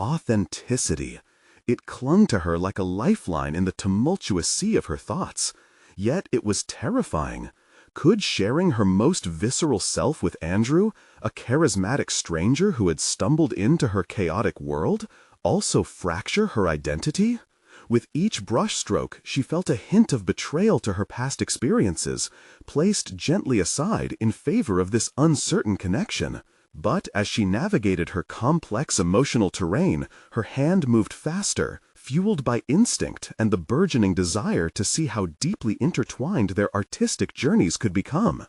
Authenticity. It clung to her like a lifeline in the tumultuous sea of her thoughts. Yet it was terrifying. Could sharing her most visceral self with Andrew, a charismatic stranger who had stumbled into her chaotic world, also fracture her identity? With each brushstroke, she felt a hint of betrayal to her past experiences, placed gently aside in favor of this uncertain connection. But as she navigated her complex emotional terrain, her hand moved faster, fueled by instinct and the burgeoning desire to see how deeply intertwined their artistic journeys could become.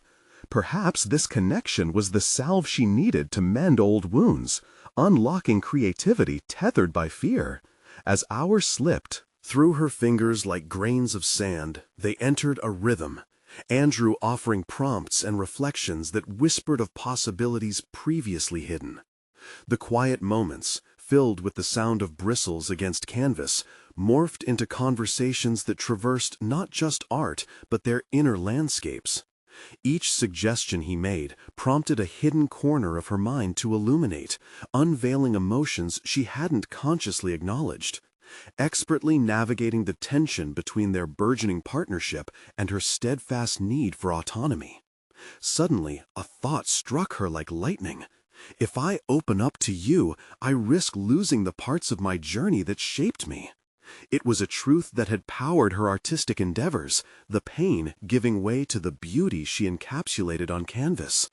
Perhaps this connection was the salve she needed to mend old wounds, unlocking creativity tethered by fear. As hours slipped, through her fingers like grains of sand, they entered a rhythm. Andrew offering prompts and reflections that whispered of possibilities previously hidden. The quiet moments, filled with the sound of bristles against canvas, morphed into conversations that traversed not just art, but their inner landscapes. Each suggestion he made prompted a hidden corner of her mind to illuminate, unveiling emotions she hadn't consciously acknowledged. Expertly navigating the tension between their burgeoning partnership and her steadfast need for autonomy. Suddenly, a thought struck her like lightning. If I open up to you, I risk losing the parts of my journey that shaped me. It was a truth that had powered her artistic endeavors, the pain giving way to the beauty she encapsulated on canvas.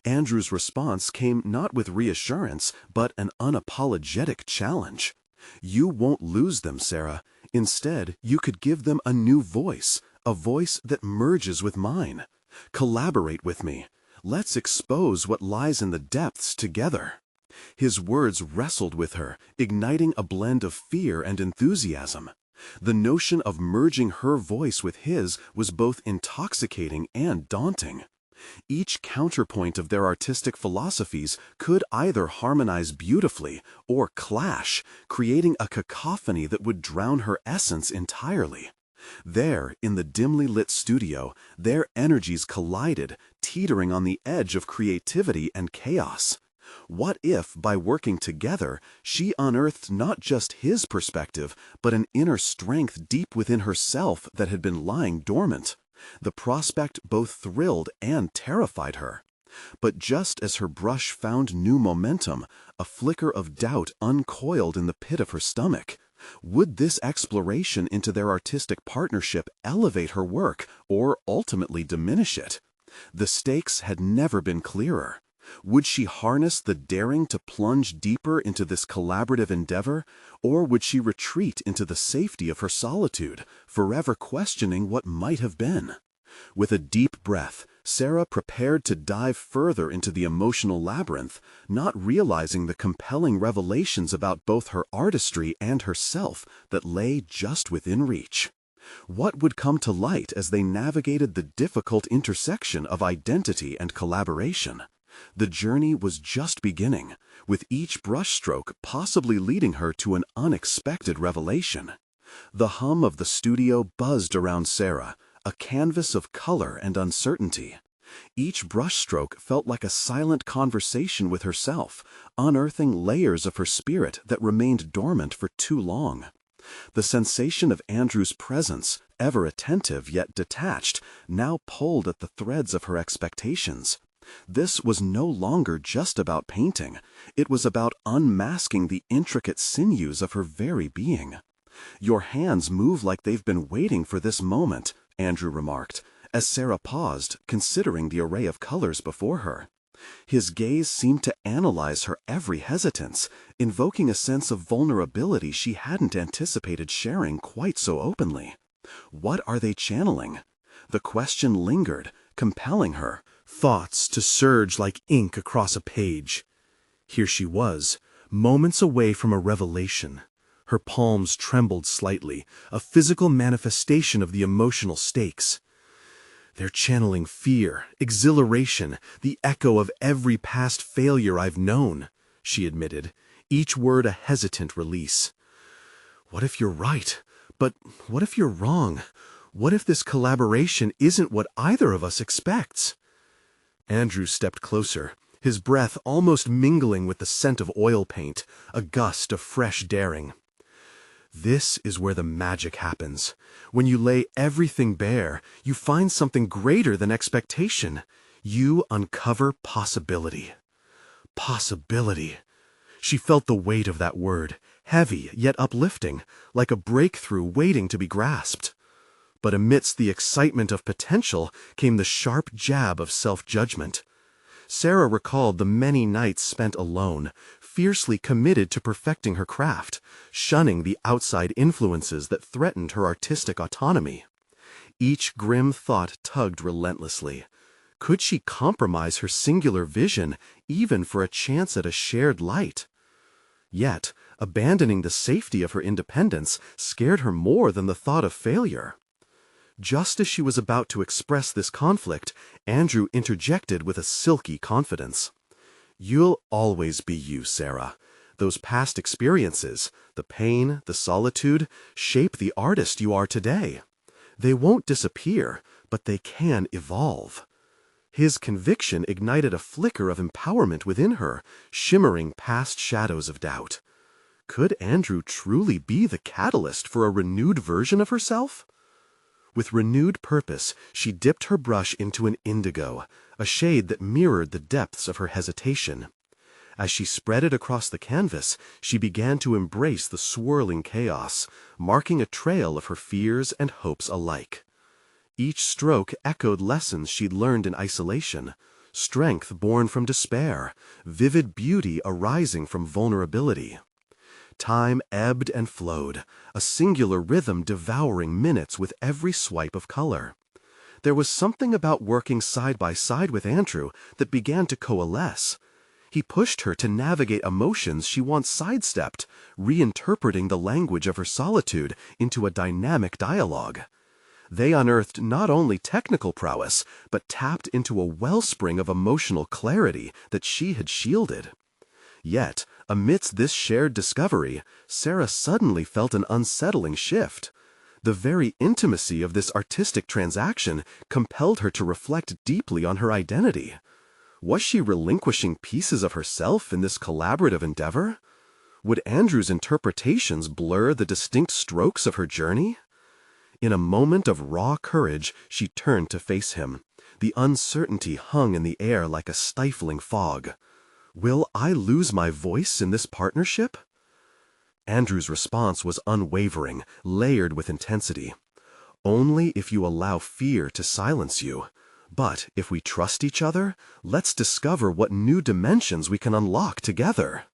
Andrew's response came not with reassurance, but an unapologetic challenge. "You won't lose them, Sarah. Instead, you could give them a new voice, a voice that merges with mine. Collaborate with me. Let's expose what lies in the depths together." His words wrestled with her, igniting a blend of fear and enthusiasm. The notion of merging her voice with his was both intoxicating and daunting. Each counterpoint of their artistic philosophies could either harmonize beautifully or clash, creating a cacophony that would drown her essence entirely. There, in the dimly lit studio, their energies collided, teetering on the edge of creativity and chaos. What if, by working together, she unearthed not just his perspective, but an inner strength deep within herself that had been lying dormant? The prospect both thrilled and terrified her. But just as her brush found new momentum, a flicker of doubt uncoiled in the pit of her stomach. Would this exploration into their artistic partnership elevate her work or ultimately diminish it? The stakes had never been clearer. Would she harness the daring to plunge deeper into this collaborative endeavor, or would she retreat into the safety of her solitude, forever questioning what might have been? With a deep breath, Sarah prepared to dive further into the emotional labyrinth, not realizing the compelling revelations about both her artistry and herself that lay just within reach. What would come to light as they navigated the difficult intersection of identity and collaboration? The journey was just beginning, with each brushstroke possibly leading her to an unexpected revelation. The hum of the studio buzzed around Sarah, a canvas of color and uncertainty. Each brushstroke felt like a silent conversation with herself, unearthing layers of her spirit that remained dormant for too long. The sensation of Andrew's presence, ever attentive yet detached, now pulled at the threads of her expectations. This was no longer just about painting. It was about unmasking the intricate sinews of her very being. "Your hands move like they've been waiting for this moment," Andrew remarked, as Sarah paused, considering the array of colors before her. His gaze seemed to analyze her every hesitance, invoking a sense of vulnerability she hadn't anticipated sharing quite so openly. What are they channeling? The question lingered, compelling her, thoughts to surge like ink across a page. Here she was, moments away from a revelation. Her palms trembled slightly, a physical manifestation of the emotional stakes. They're channeling fear, exhilaration, the echo of every past failure I've known, she admitted, each word a hesitant release. What if you're right? But what if you're wrong? What if this collaboration isn't what either of us expects? Andrew stepped closer, his breath almost mingling with the scent of oil paint, a gust of fresh daring. This is where the magic happens. When you lay everything bare, you find something greater than expectation. You uncover possibility. Possibility. She felt the weight of that word, heavy yet uplifting, like a breakthrough waiting to be grasped. But amidst the excitement of potential came the sharp jab of self-judgment. Sarah recalled the many nights spent alone, fiercely committed to perfecting her craft, shunning the outside influences that threatened her artistic autonomy. Each grim thought tugged relentlessly. Could she compromise her singular vision even for a chance at a shared light? Yet, abandoning the safety of her independence scared her more than the thought of failure. Just as she was about to express this conflict, Andrew interjected with a silky confidence. You'll always be you, Sarah. Those past experiences, the pain, the solitude, shape the artist you are today. They won't disappear, but they can evolve. His conviction ignited a flicker of empowerment within her, shimmering past shadows of doubt. Could Andrew truly be the catalyst for a renewed version of herself? With renewed purpose, she dipped her brush into an indigo, a shade that mirrored the depths of her hesitation. As she spread it across the canvas, she began to embrace the swirling chaos, marking a trail of her fears and hopes alike. Each stroke echoed lessons she'd learned in isolation, strength born from despair, vivid beauty arising from vulnerability. Time ebbed and flowed, a singular rhythm devouring minutes with every swipe of color. There was something about working side by side with Andrew that began to coalesce. He pushed her to navigate emotions she once sidestepped, reinterpreting the language of her solitude into a dynamic dialogue. They unearthed not only technical prowess, but tapped into a wellspring of emotional clarity that she had shielded. Yet, amidst this shared discovery, Sarah suddenly felt an unsettling shift. The very intimacy of this artistic transaction compelled her to reflect deeply on her identity. Was she relinquishing pieces of herself in this collaborative endeavor? Would Andrew's interpretations blur the distinct strokes of her journey? In a moment of raw courage, she turned to face him. The uncertainty hung in the air like a stifling fog. Will I lose my voice in this partnership? Andrew's response was unwavering, layered with intensity. Only if you allow fear to silence you. But if we trust each other, let's discover what new dimensions we can unlock together.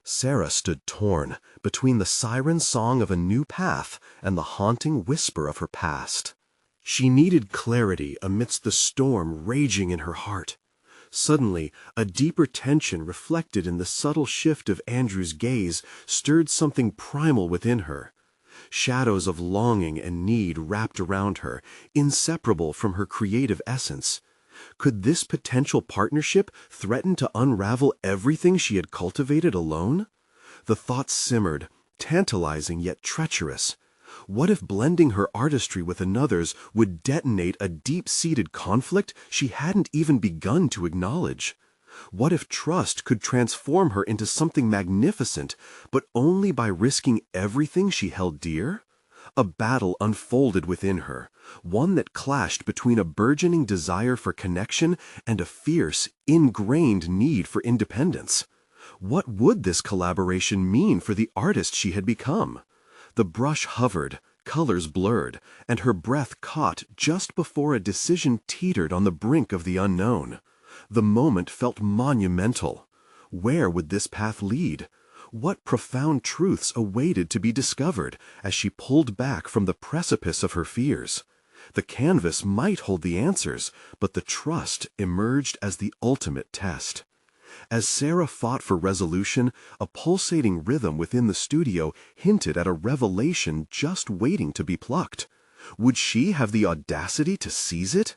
Sarah stood torn between the siren song of a new path and the haunting whisper of her past. She needed clarity amidst the storm raging in her heart. Suddenly, a deeper tension reflected in the subtle shift of Andrew's gaze stirred something primal within her. Shadows of longing and need wrapped around her, inseparable from her creative essence. Could this potential partnership threaten to unravel everything she had cultivated alone? The thought simmered, tantalizing yet treacherous. What if blending her artistry with another's would detonate a deep-seated conflict she hadn't even begun to acknowledge? What if trust could transform her into something magnificent, but only by risking everything she held dear? A battle unfolded within her, one that clashed between a burgeoning desire for connection and a fierce, ingrained need for independence. What would this collaboration mean for the artist she had become? The brush hovered, colors blurred, and her breath caught just before a decision teetered on the brink of the unknown. The moment felt monumental. Where would this path lead? What profound truths awaited to be discovered as she pulled back from the precipice of her fears? The canvas might hold the answers, but the trust emerged as the ultimate test. As Sarah fought for resolution, a pulsating rhythm within the studio hinted at a revelation just waiting to be plucked. Would she have the audacity to seize it?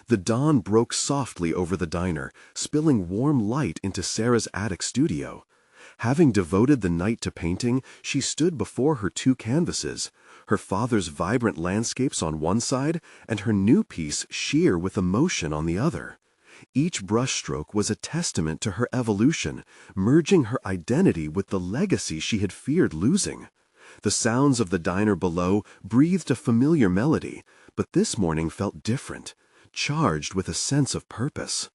The dawn broke softly over the diner, spilling warm light into Sarah's attic studio. Having devoted the night to painting, she stood before her two canvases, her father's vibrant landscapes on one side and her new piece sheer with emotion on the other. Each brushstroke was a testament to her evolution, merging her identity with the legacy she had feared losing. The sounds of the diner below breathed a familiar melody, but this morning felt different, charged with a sense of purpose.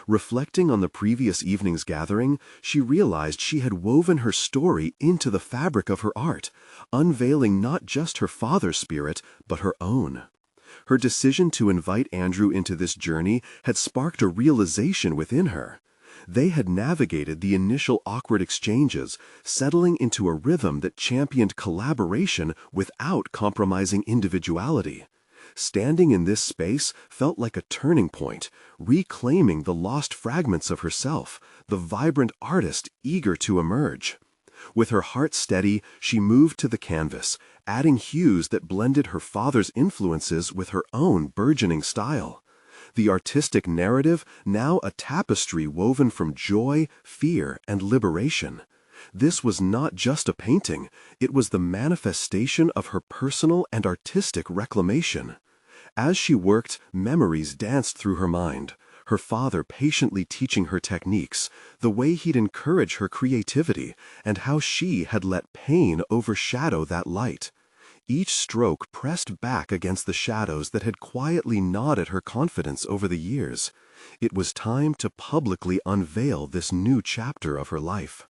Reflecting on the previous evening's gathering, she realized she had woven her story into the fabric of her art, unveiling not just her father's spirit, but her own. Her decision to invite Andrew into this journey had sparked a realization within her. They had navigated the initial awkward exchanges, settling into a rhythm that championed collaboration without compromising individuality. Standing in this space felt like a turning point, reclaiming the lost fragments of herself, the vibrant artist eager to emerge. With her heart steady, she moved to the canvas, adding hues that blended her father's influences with her own burgeoning style. The artistic narrative, now a tapestry woven from joy, fear, and liberation. This was not just a painting, it was the manifestation of her personal and artistic reclamation. As she worked, memories danced through her mind, her father patiently teaching her techniques, the way he'd encourage her creativity, and how she had let pain overshadow that light. Each stroke pressed back against the shadows that had quietly gnawed at her confidence over the years. It was time to publicly unveil this new chapter of her life.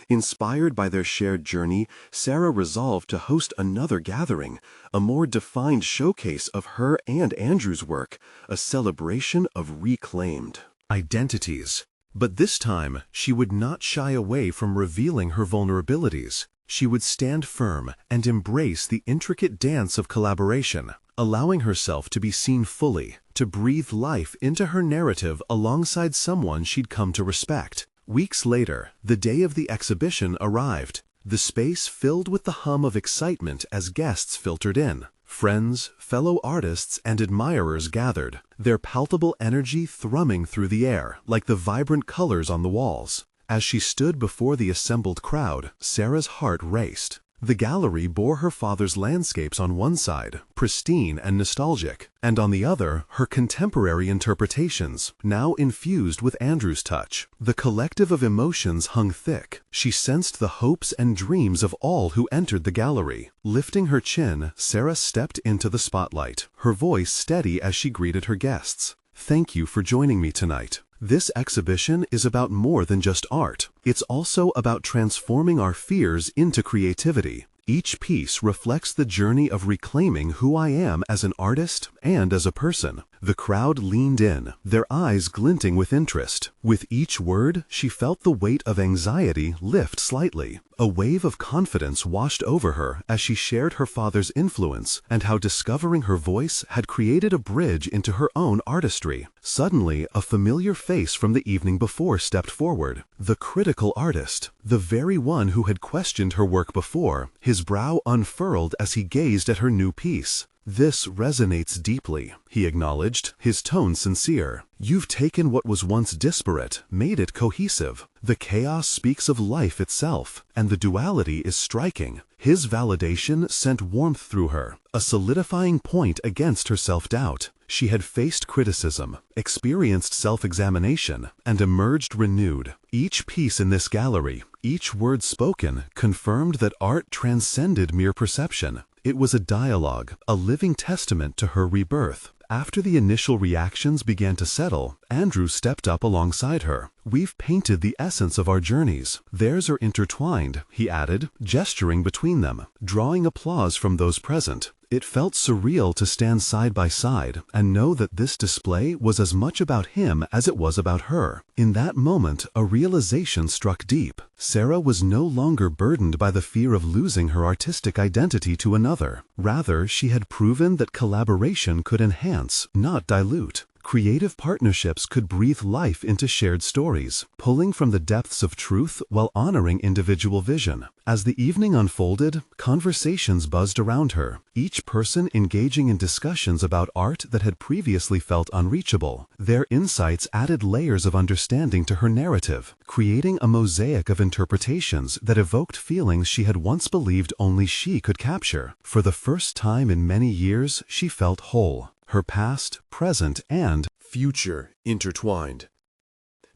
Inspired by their shared journey, Sarah resolved to host another gathering, a more defined showcase of her and Andrew's work, a celebration of reclaimed identities. But this time, she would not shy away from revealing her vulnerabilities. She would stand firm and embrace the intricate dance of collaboration, allowing herself to be seen fully, to breathe life into her narrative alongside someone she'd come to respect. Weeks later, the day of the exhibition arrived, the space filled with the hum of excitement as guests filtered in. Friends, fellow artists, and admirers gathered, their palpable energy thrumming through the air like the vibrant colors on the walls. As she stood before the assembled crowd, Sarah's heart raced. The gallery bore her father's landscapes on one side, pristine and nostalgic, and on the other, her contemporary interpretations, now infused with Andrew's touch. The collective of emotions hung thick. She sensed the hopes and dreams of all who entered the gallery. Lifting her chin, Sarah stepped into the spotlight, her voice steady as she greeted her guests. "Thank you for joining me tonight. This exhibition is about more than just art. It's also about transforming our fears into creativity. Each piece reflects the journey of reclaiming who I am as an artist and as a person." The crowd leaned in, their eyes glinting with interest. With each word, she felt the weight of anxiety lift slightly. A wave of confidence washed over her as she shared her father's influence and how discovering her voice had created a bridge into her own artistry. Suddenly, a familiar face from the evening before stepped forward. The critical artist, the very one who had questioned her work before, his brow unfurled as he gazed at her new piece. "This resonates deeply," he acknowledged, his tone sincere. "You've taken what was once disparate, made it cohesive. The chaos speaks of life itself, and the duality is striking." His validation sent warmth through her, a solidifying point against her self-doubt. She had faced criticism, experienced self-examination, and emerged renewed. Each piece in this gallery, each word spoken, confirmed that art transcended mere perception. It was a dialogue, a living testament to her rebirth. After the initial reactions began to settle, Andrew stepped up alongside her. "We've painted the essence of our journeys. Theirs are intertwined," he added, gesturing between them, drawing applause from those present. It felt surreal to stand side by side and know that this display was as much about him as it was about her. In that moment, a realization struck deep. Sarah was no longer burdened by the fear of losing her artistic identity to another. Rather, she had proven that collaboration could enhance, not dilute. Creative partnerships could breathe life into shared stories, pulling from the depths of truth while honoring individual vision. As the evening unfolded, conversations buzzed around her, each person engaging in discussions about art that had previously felt unreachable. Their insights added layers of understanding to her narrative, creating a mosaic of interpretations that evoked feelings she had once believed only she could capture. For the first time in many years, she felt whole. Her past, present, and future intertwined.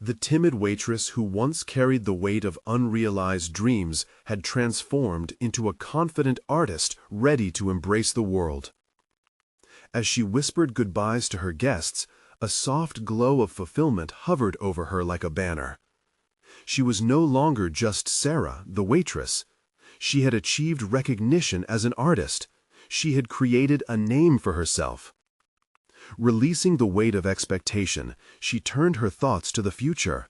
The timid waitress who once carried the weight of unrealized dreams had transformed into a confident artist ready to embrace the world. As she whispered goodbyes to her guests, a soft glow of fulfillment hovered over her like a banner. She was no longer just Sarah, the waitress. She had achieved recognition as an artist. She had created a name for herself. Releasing the weight of expectation, she turned her thoughts to the future.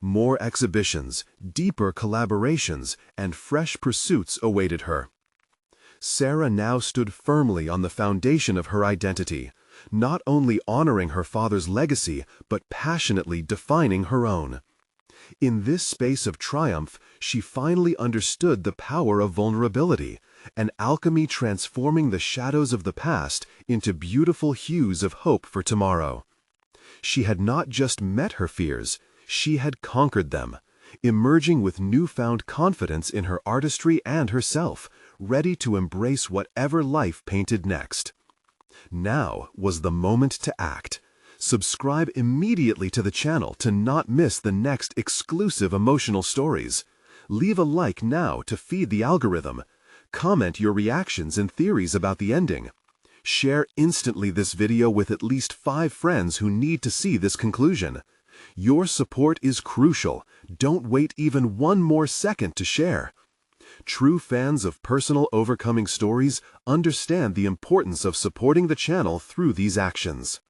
More exhibitions, deeper collaborations, and fresh pursuits awaited her. Sarah now stood firmly on the foundation of her identity, not only honoring her father's legacy, but passionately defining her own. In this space of triumph, she finally understood the power of vulnerability, an alchemy transforming the shadows of the past into beautiful hues of hope for tomorrow. She had not just met her fears, she had conquered them, emerging with newfound confidence in her artistry and herself, ready to embrace whatever life painted next. Now was the moment to act. Subscribe immediately to the channel to not miss the next exclusive emotional stories. Leave a like now to feed the algorithm. Comment your reactions and theories about the ending. Share instantly this video with at least 5 friends who need to see this conclusion. Your support is crucial. Don't wait even one more second to share. True fans of personal overcoming stories understand the importance of supporting the channel through these actions.